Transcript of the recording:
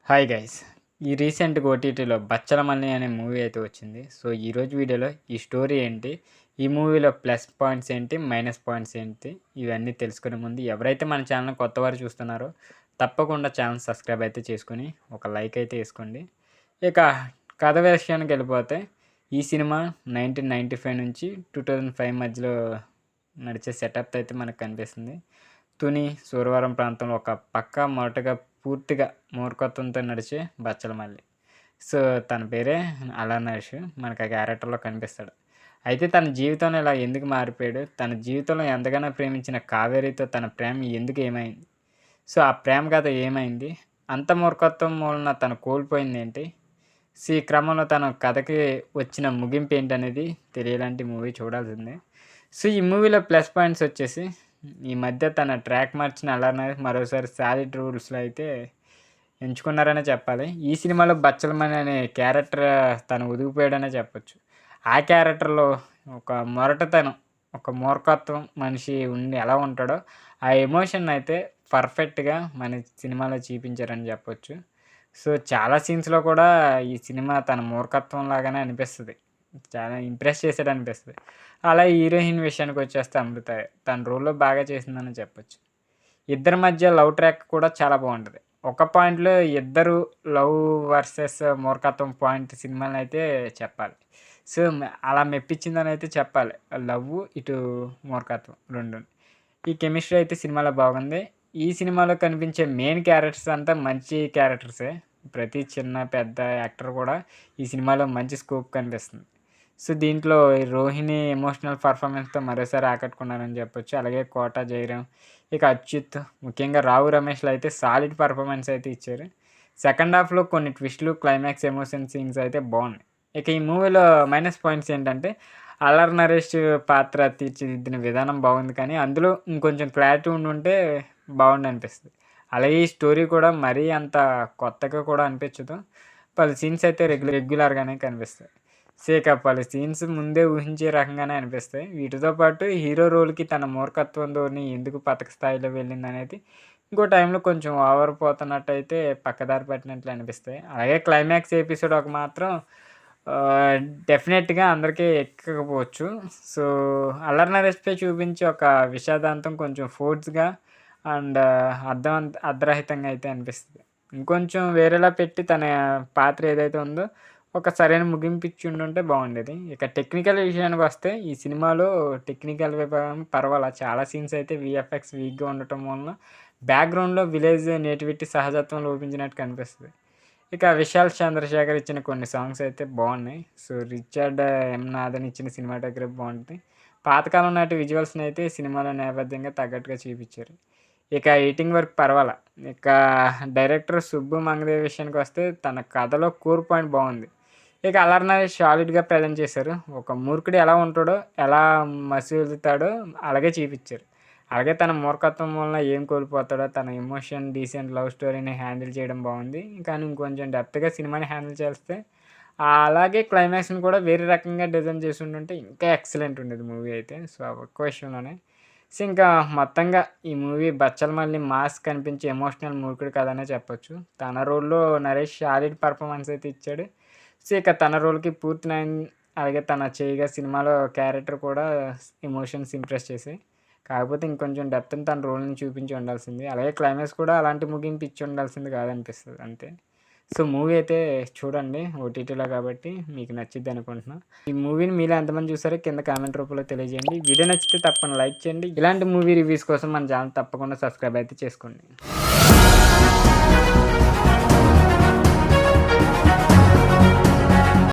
Hi guys! ఈ రీసెంట్‌గా ఓటీటీలో 'బచ్చలమల్లి' అనే మూవీ అయితే వచ్చింది. సో, ఈరోజు వీడియోలో ఈ స్టోరీ ఏంటి? ఈ మూవీలో ప్లస్ పాయింట్స్ ఏంటి? మైనస్ పాయింట్స్ ఏంటి? ఇవన్నీ తెలుసుకునే ముందు ఎవరైతే మన ఛానెల్‌ని కొత్తవారు చూస్తున్నారో తప్పకుండా ఛానెల్ సబ్స్క్రైబ్ అయితే చేసుకొని ఒక లైక్ అయితే ఏసుకోండి. ఇక కథ విషయానికెళ్ళిపోతే ఈ సినిమా 1995 నుంచి 2005 మధ్యలో నడిచే సెటప్ అయితే మనకు కనిపిస్తుంది. తుని, సూరవరం ప్రాంతంలో ఒక పక్కా మొరటుగా పూర్తిగా మూర్ఖత్వంతో నడిచే బచ్చలమల్లి. సో, తన పేరే అల్లరి నరేష్. మనకు ఆ క్యారెక్టర్‌లో కనిపిస్తాడు. అయితే తన జీవితంలో ఇలా ఎందుకు మారిపోయాడు? తన జీవితంలో ఎంతగానో ప్రేమించిన కావేరితో తన ప్రేమ ఎందుకు ఏమైంది? సో, ఆ ప్రేమ కథ ఏమైంది? అంత మూర్ఖత్వం మూలన తను కోల్పోయిందేంటి? సో, ఈ క్రమంలో తన కథకి వచ్చిన ముగింపు ఏంటనేది తెలియాలంటే ఈ మూవీ చూడాల్సిందే. సో, ఈ మూవీలో ప్లస్ పాయింట్స్ వచ్చేసి ఈ మధ్య తన ట్రాక్ మార్చిన అల్లరి నరేష్ మరోసారి సాలిడ్ రూల్స్‌లో అయితే ఎంచుకున్నారనే చెప్పాలి. ఈ సినిమాలో బచ్చలమణి అనే క్యారెక్టర్ తను ఒదిగిపోయాడనే చెప్పొచ్చు. ఆ క్యారెక్టర్‌లో ఒక మొరటుతనం, ఒక మూర్ఖత్వం మనిషి ఉండి ఎలా ఉంటాడో ఆ ఎమోషన్ అయితే పర్ఫెక్ట్‌గా మన సినిమాలో చూపించారని చెప్పొచ్చు. సో, చాలా సీన్స్‌లో కూడా ఈ సినిమా తన మూర్ఖత్వం లాగానే అనిపిస్తది. చాలా ఇంప్రెస్ చేసాడనిపిస్తది. అలా హీరోయిన్ విషయానికొచ్చేస్తే అమృత. తన రోల్‌లో బాగా చేసిందనే చెప్పొచ్చు. ఇద్దరి మధ్య లవ్ ట్రాక్ కూడా చాలా బావుంటది. ఒక పాయింట్‌లో ఇద్దరు లవ్ వర్సెస్ మూర్ఖత్వం పాయింట్ సినిమాలనైతే చెప్పాలి. సో, అలా మెప్పించిందనైతే చెప్పాలి. లవ్వు, ఇటు మూర్ఖత్వం రెండును. ఈ కెమిస్ట్రీ అయితే సినిమాలో బాగుంది. ఈ సినిమాలో కనిపించే మెయిన్ క్యారెక్టర్స్ అంతా మంచి క్యారెక్టర్సే. ప్రతి చిన్న, పెద్ద యాక్టర్ కూడా ఈ సినిమాలో మంచి స్కోప్ కనిపిస్తుంది. సో, దీంట్లో ఈ రోహిణి ఎమోషనల్ పర్ఫార్మెన్స్‌తో మరోసారి ఆకట్టుకున్నారని చెప్పొచ్చు. అలాగే కోట జయరాం, ఇక అచ్యుత్, ముఖ్యంగా రావు రమేష్‌లు అయితే సాలిడ్ పర్ఫార్మెన్స్ అయితే ఇచ్చారు. సెకండ్ హాఫ్‌లో కొన్ని ట్విస్టులు, క్లైమాక్స్ ఎమోషన్ సీన్స్ అయితే బాగున్నాయి. ఇక ఈ మూవీలో మైనస్ పాయింట్స్ ఏంటంటే అల్లరి నరేష్ పాత్ర తీర్చిదిద్దిన విధానం బాగుంది. కానీ అందులో ఇంకొంచెం క్లారిటీ ఉండుంటే బాగుండనిపిస్తది. అలాగే ఈ స్టోరీ కూడా మరీ అంత కొత్తగా కూడా అనిపించదు. పలు సీన్స్ అయితే రెగ్యులర్‌గానే కనిపిస్తాయి. సో, ఇక పలు సీన్స్ ముందే ఊహించే రకంగానే అనిపిస్తాయి. వీటితో పాటు హీరో రోల్‌కి తన మూర్ఖత్వం ధోరణి ఎందుకు పతక స్థాయిలో వెళ్ళిందనేది ఇంకో టైంలో కొంచెం ఓవర్ పోతున్నట్టయితే పక్కదారి పట్టినట్లు అనిపిస్తాయి. అలాగే క్లైమాక్స్ ఎపిసోడ్ ఒక మాత్రం ఆహ్, డెఫినెట్‌గా అందరికీ ఎక్కకపోవచ్చు. సో, అల్లరి నరేష్‌పై చూపించే ఒక విషాదాంతం కొంచెం ఫోర్స్‌గా అండ్ అర్ధరహితంగా అయితే అనిపిస్తది. ఇంకొంచెం వేరేలా పెట్టి తన పాత్ర ఏదైతే ఉందో ఒక సరైన ముగింపు ఇచ్చుండుంటే బాగుండేది. ఇక టెక్నికల్ విషయానికొస్తే ఈ సినిమాలో టెక్నికల్ విభాగం పర్వాలా. చాలా సీన్స్ అయితే వీఎఫ్ఎక్స్ వీక్‌గా ఉండటం వలన బ్యాక్‌గ్రౌండ్‌లో విలేజ్ నేటివిటీ సహజత్వం లోపించినట్టు కనిపిస్తది. ఇక విశాల్ చంద్రశేఖర్ ఇచ్చిన కొన్ని సాంగ్స్ అయితే బాగున్నాయి. సో, రిచర్డ్ ఎం. నాథన్ ఇచ్చిన సినిమాటోగ్రఫీ బాగుంటది. పాతకాలం నాటి విజువల్స్‌నైతే సినిమాలో నేపథ్యంగా తగ్గట్టుగా చూపిచ్చారు. ఇక ఎడిటింగ్ వర్క్ పర్వాలా. ఇక డైరెక్టర్ సుబ్బు మంగదేవ్ విషయానికొస్తే తన కథలో కోర్ పాయింట్ బాగుంది. ఇక అల్లరి నరేష్ సాలిడ్‌గా ప్రెజెంట్ చేశారు. ఒక మూర్ఖుడు ఎలా ఉంటాడో, ఎలా మసులుతాడో అలాగే చూపిచ్చారు. అలాగే తన మూర్ఖత్వం వలన ఏం కోల్పోతాడో, తన ఎమోషన్, డీసెంట్ లవ్ స్టోరీని హ్యాండిల్ చేయడం బాగుంది. కానీ ఇంకొంచెం డెప్త్‌గా సినిమాని హ్యాండిల్ చేస్తే అలాగే క్లైమాక్స్‌ని కూడా వేరే రకంగా డిజైన్ చేసుండుంటే ఇంకా ఎక్సలెంట్ ఉండేది మూవీ అయితే. సో, ఆ ఒక్క విషయంలోనే. సో, ఇంకా మొత్తంగా ఈ మూవీ బచ్చలమల్లి మాస్ కనిపించే ఎమోషనల్ మూర్ఖుడు కథనే చెప్పొచ్చు. తన రోల్‌లో నరేష్ సాలిడ్ పర్ఫార్మెన్స్ అయితే ఇచ్చాడు. సో, ఇక తన రోల్‌కి పూర్తి న్యాయం అలాగే తన చేయగా సినిమాలో క్యారెక్టర్ కూడా ఎమోషన్స్ ఇంప్రెస్ చేసాయి. కాకపోతే ఇంకొంచెం డెప్త్‌ని తన రోల్‌ని చూపించి ఉండాల్సింది. అలాగే క్లైమాక్స్ కూడా అలాంటి ముగింపు ఇచ్చి ఉండాల్సింది కాదనిపిస్తది అంతే. సో, మూవీ అయితే చూడండి ఓటీటీలో కాబట్టి మీకు నచ్చిద్దనుకుంటున్నా. ఈ మూవీని మీలో ఎంతమంది చూసారో కింద కామెంట్ రూపంలో తెలియజేయండి. వీడియో నచ్చితే తప్పకుండా లైక్ చేయండి. ఇలాంటి మూవీ రివ్యూస్ కోసం మన ఛానల్ తప్పకుండా సబ్స్క్రైబ్ అయితే చేసుకోండి.